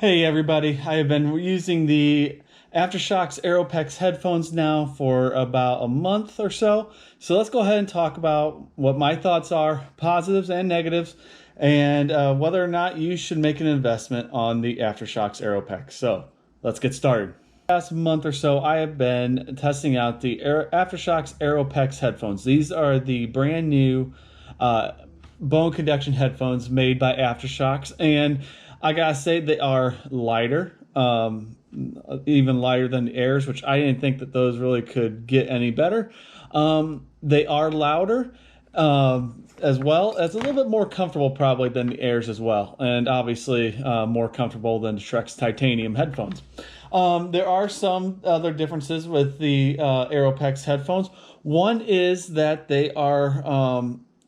Hey everybody, I have been using the Aftershokz Aeropex headphones now for about a month or so. So let's go ahead and talk about what my thoughts are, positives and negatives, and whether or not you should make an investment on the Aftershokz Aeropex. So let's get started. Last month or so, I have been testing out the Aftershokz Aeropex headphones. These are the brand new bone conduction headphones made by Aftershokz, and I gotta say they are lighter, even lighter than the Airs, which I didn't think that those really could get any better. They are louder, as well as a little bit more comfortable probably than the Airs as well, and obviously more comfortable than the Shreks Titanium headphones. There are some other differences with the Aeropex headphones. One is that they are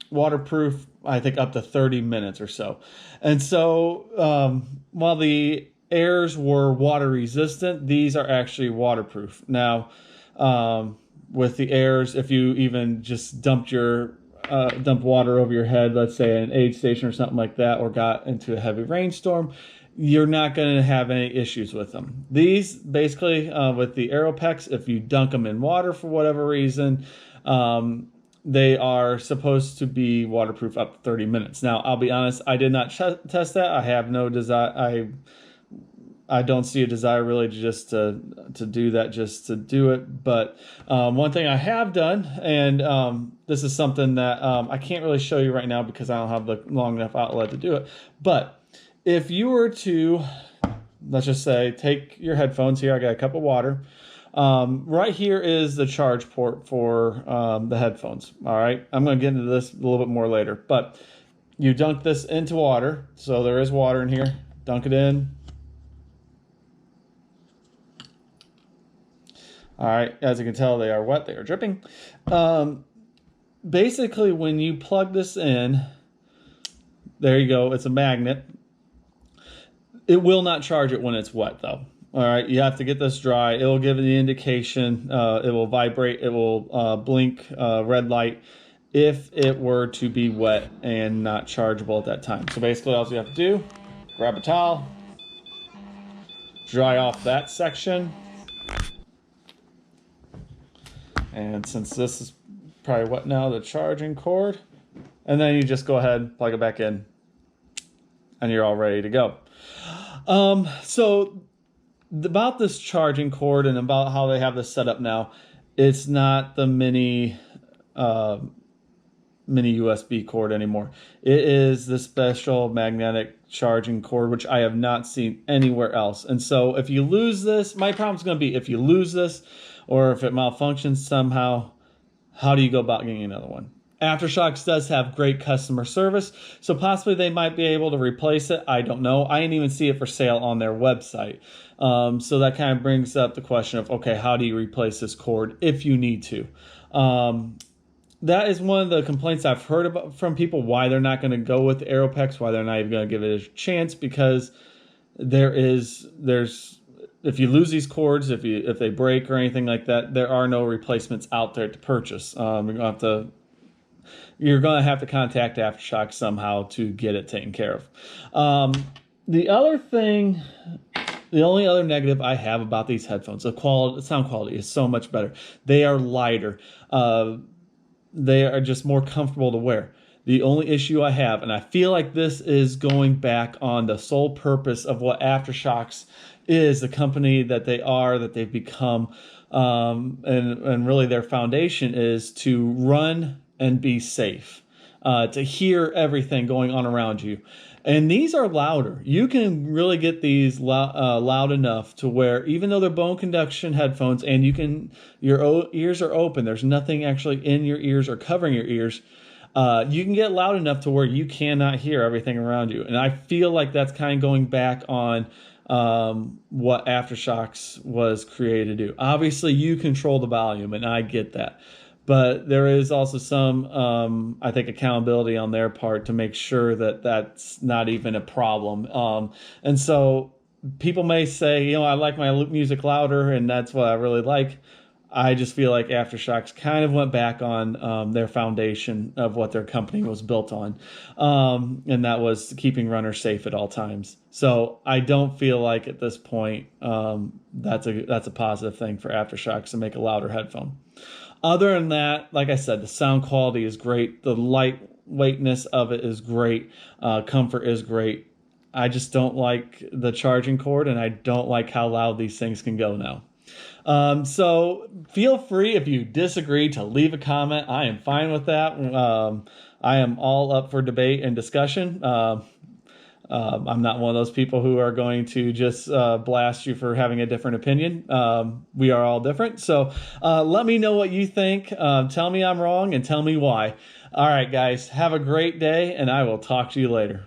waterproof, I think, up to 30 minutes or so. And so while the Airs were water resistant, these are actually waterproof. Now, with the Airs, if you even just dumped water over your head, let's say at an aid station or something like that, or got into a heavy rainstorm, you're not going to have any issues with them. These basically, with the Aeropex, if you dunk them in water for whatever reason, they are supposed to be waterproof up to 30 minutes. Now, I'll be honest, I did not test that. I have no desire. I don't see a desire really just to do that, just to do it. But one thing I have done, and this is something that I can't really show you right now because I don't have the long enough outlet to do it. But if you were to, let's just say, take your headphones here. I got a cup of water. Right here is the charge port for the headphones. All right, I'm going to get into this a little bit more later, but you dunk this into water. So there is water in here. Dunk it in. All right, as you can tell, they are wet. They are dripping. Basically, when you plug this in, there you go. It's a magnet. It will not charge it when it's wet, though. All right, you have to get this dry. It will give it the indication. It will vibrate. It will blink red light if it were to be wet and not chargeable at that time. So basically, all you have to do, grab a towel, dry off that section. And since this is probably wet now, the charging cord. And then you just go ahead, plug it back in, and you're all ready to go. So about this charging cord and about how they have this set up now, it's not the mini USB cord anymore. It is the special magnetic charging cord, which I have not seen anywhere else. And so if you lose this, my problem's going to be if you lose this or if it malfunctions somehow, how do you go about getting another one? Aftershokz does have great customer service, so possibly they might be able to replace it. I don't know. I didn't even see it for sale on their website. So that kind of brings up the question of, okay, how do you replace this cord if you need to? That is one of the complaints I've heard about from people, why they're not going to go with the Aeropex, why they're not even going to give it a chance, because there's if you lose these cords, if they break or anything like that, there are no replacements out there to purchase. You're going to have to contact Aftershokz somehow to get it taken care of. The only other negative I have about these headphones, the sound quality is so much better. They are lighter. They are just more comfortable to wear. The only issue I have, and I feel like this is going back on the sole purpose of what Aftershokz is, the company that they are, that they've become, and really their foundation is to run and be safe, to hear everything going on around you. And these are louder. You can really get these loud enough to where, even though they're bone conduction headphones and your ears are open, there's nothing actually in your ears or covering your ears, you can get loud enough to where you cannot hear everything around you. And I feel like that's kind of going back on what Aftershokz was created to do. Obviously, you control the volume, and I get that. But there is also some, I think, accountability on their part to make sure that that's not even a problem. And so people may say, I like my music louder, and that's what I really like. I just feel like Aftershokz kind of went back on their foundation of what their company was built on, and that was keeping runners safe at all times. So I don't feel like at this point that's a positive thing for Aftershokz to make a louder headphone. Other than that, like I said, the sound quality is great. The lightweightness of it is great. Comfort is great. I just don't like the charging cord, and I don't like how loud these things can go now. So feel free, if you disagree, to leave a comment. I am fine with that. I am all up for debate and discussion. I'm not one of those people who are going to just blast you for having a different opinion. We are all different. So let me know what you think. Tell me I'm wrong and tell me why. All right, guys, have a great day, and I will talk to you later.